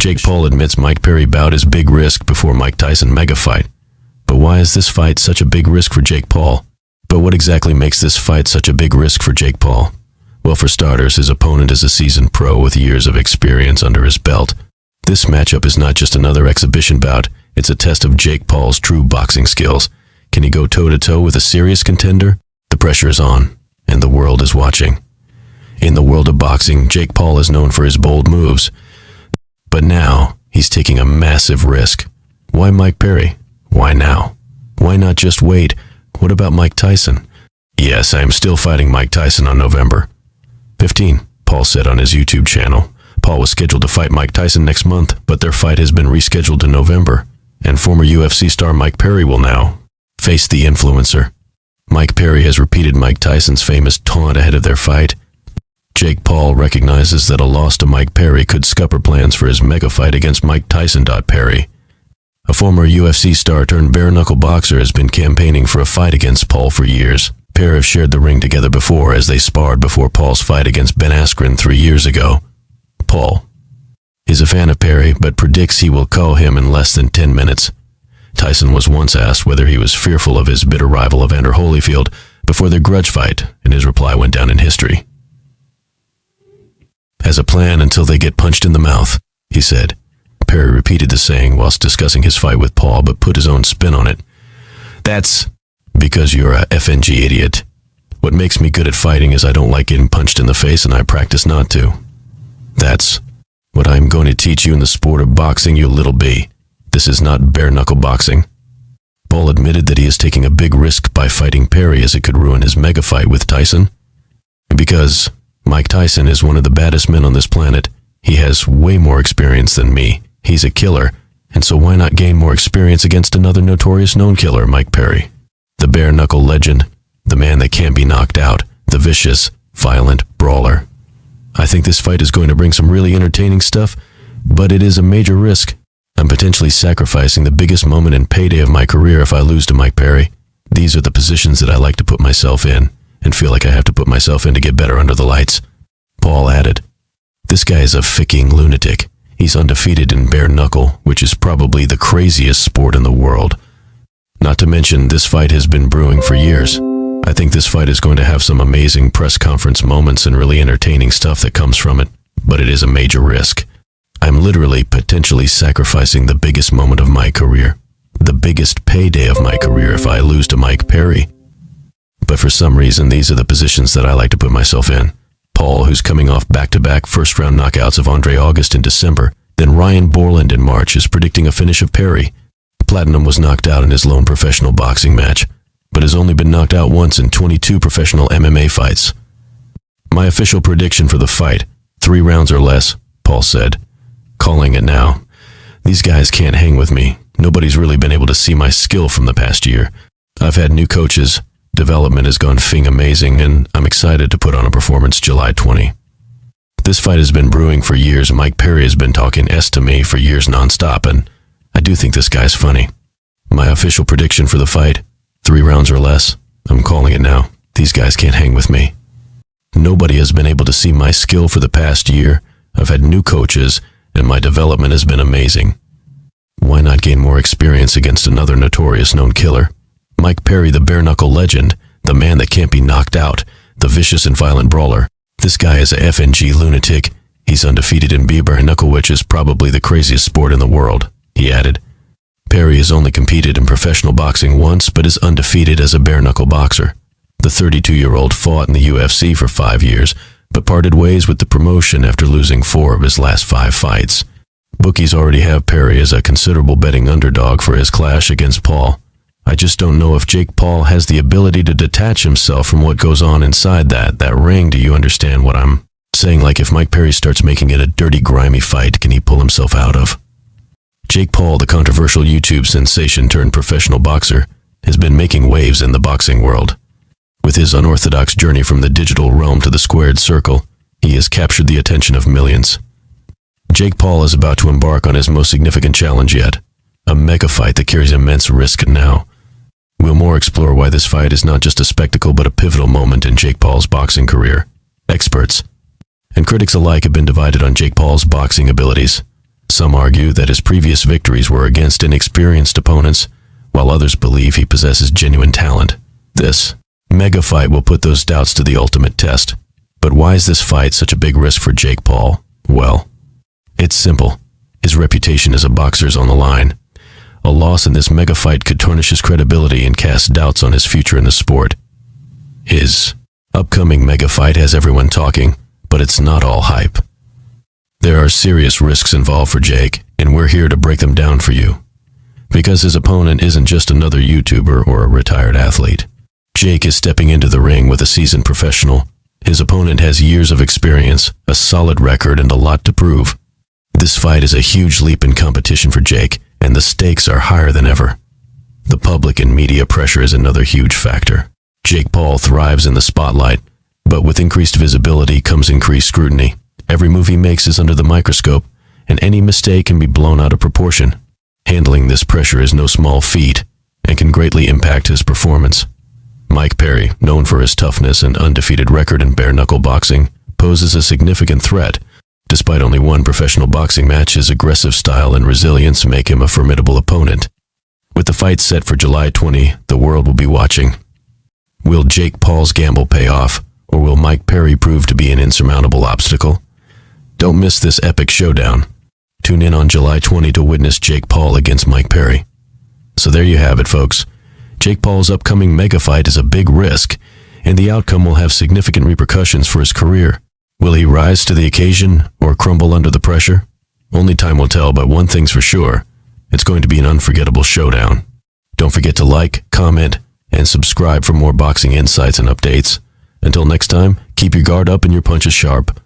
Jake Paul admits Mike Perry bout is big risk before Mike Tyson mega fight. But why is this fight such a big risk for Jake Paul? But what exactly makes this fight such a big risk for Jake Paul? Well, for starters, his opponent is a seasoned pro with years of experience under his belt. This matchup is not just another exhibition bout, it's a test of Jake Paul's true boxing skills. Can he go toe-to-toe with a serious contender? The pressure is on, and the world is watching. In the world of boxing, Jake Paul is known for his bold moves. But now, he's taking a massive risk. Why Mike Perry? Why now? Why not just wait? What about Mike Tyson? Yes, I am still fighting Mike Tyson on November 15, Paul said on his YouTube channel. Paul was scheduled to fight Mike Tyson next month, but their fight has been rescheduled to November, and former UFC star Mike Perry will now face the influencer. Mike Perry has repeated Mike Tyson's famous taunt ahead of their fight. Jake Paul recognizes that a loss to Mike Perry could scupper plans for his mega fight against Mike Tyson. Perry, a former UFC star turned bare-knuckle boxer, has been campaigning for a fight against Paul for years. Pair have shared the ring together before as they sparred before Paul's fight against Ben Askren 3 years ago. Paul is a fan of Perry, but predicts he will KO him in less than 10 minutes. Tyson was once asked whether he was fearful of his bitter rival Evander Holyfield before their grudge fight, and his reply went down in history. As a plan until they get punched in the mouth, he said. Perry repeated the saying whilst discussing his fight with Paul, but put his own spin on it. That's because you're a FNG idiot. What makes me good at fighting is I don't like getting punched in the face, and I practice not to. That's what I'm going to teach you in the sport of boxing, you little b. This is not bare-knuckle boxing. Paul admitted that he is taking a big risk by fighting Perry as it could ruin his mega fight with Tyson. Because Mike Tyson is one of the baddest men on this planet. He has way more experience than me. He's a killer, and so why not gain more experience against another notorious known killer, Mike Perry? The bare-knuckle legend, the man that can't be knocked out, the vicious, violent brawler. I think this fight is going to bring some really entertaining stuff, but it is a major risk. I'm potentially sacrificing the biggest moment and payday of my career if I lose to Mike Perry. These are the positions that I like to put myself in, and feel like I have to put myself in to get better under the lights. Paul added, this guy is a ficking lunatic. He's undefeated in bare-knuckle, which is probably the craziest sport in the world. Not to mention, this fight has been brewing for years. I think this fight is going to have some amazing press conference moments and really entertaining stuff that comes from it, but it is a major risk. I'm literally potentially sacrificing the biggest moment of my career, the biggest payday of my career if I lose to Mike Perry. But for some reason, these are the positions that I like to put myself in. Paul, who's coming off back-to-back first-round knockouts of Andre August in December, then Ryan Borland in March, is predicting a finish of Perry. Platinum was knocked out in his lone professional boxing match, but has only been knocked out once in 22 professional MMA fights. My official prediction for the fight, 3 rounds or less, Paul said. Calling it now. These guys can't hang with me. Nobody's really been able to see my skill from the past year. I've had new coaches. Development has gone amazing, and I'm excited to put on a performance July 20. This fight has been brewing for years. Mike Perry has been talking S to me for years nonstop, and I do think this guy's funny. My official prediction for the fight, 3 rounds or less. I'm calling it now. These guys can't hang with me. Nobody has been able to see my skill for the past year. I've had new coaches, and my development has been amazing. Why not gain more experience against another notorious known killer? Mike Perry, the bare-knuckle legend, the man that can't be knocked out, the vicious and violent brawler. This guy is a FNG lunatic. He's undefeated in bare-knuckle, which is probably the craziest sport in the world, he added. Perry has only competed in professional boxing once, but is undefeated as a bare-knuckle boxer. The 32-year-old fought in the UFC for 5 years, but parted ways with the promotion after losing 4 of his last 5 fights. Bookies already have Perry as a considerable betting underdog for his clash against Paul. I just don't know if Jake Paul has the ability to detach himself from what goes on inside that ring. Do you understand what I'm saying? Like, if Mike Perry starts making it a dirty, grimy fight, can he pull himself out of? Jake Paul, the controversial YouTube sensation turned professional boxer, has been making waves in the boxing world. With his unorthodox journey from the digital realm to the squared circle, he has captured the attention of millions. Jake Paul is about to embark on his most significant challenge yet, a mega fight that carries immense risk now. We'll more explore why this fight is not just a spectacle but a pivotal moment in Jake Paul's boxing career. Experts and critics alike have been divided on Jake Paul's boxing abilities. Some argue that his previous victories were against inexperienced opponents, while others believe he possesses genuine talent. This mega fight will put those doubts to the ultimate test. But why is this fight such a big risk for Jake Paul? Well, it's simple. His reputation as a boxer is on the line. A loss in this mega fight could tarnish his credibility and cast doubts on his future in the sport. His upcoming mega fight has everyone talking, but it's not all hype. There are serious risks involved for Jake, and we're here to break them down for you. Because his opponent isn't just another YouTuber or a retired athlete. Jake is stepping into the ring with a seasoned professional. His opponent has years of experience, a solid record, and a lot to prove. This fight is a huge leap in competition for Jake, and the stakes are higher than ever. The public and media pressure is another huge factor. Jake Paul thrives in the spotlight, but with increased visibility comes increased scrutiny. Every move he makes is under the microscope, and any mistake can be blown out of proportion. Handling this pressure is no small feat, and can greatly impact his performance. Mike Perry, known for his toughness and undefeated record in bare-knuckle boxing, poses a significant threat. Despite only one professional boxing match, his aggressive style and resilience make him a formidable opponent. With the fight set for July 20, the world will be watching. Will Jake Paul's gamble pay off, or will Mike Perry prove to be an insurmountable obstacle? Don't miss this epic showdown. Tune in on July 20 to witness Jake Paul against Mike Perry. So there you have it, folks. Jake Paul's upcoming mega fight is a big risk, and the outcome will have significant repercussions for his career. Will he rise to the occasion or crumble under the pressure? Only time will tell, but one thing's for sure. It's going to be an unforgettable showdown. Don't forget to like, comment, and subscribe for more boxing insights and updates. Until next time, keep your guard up and your punches sharp.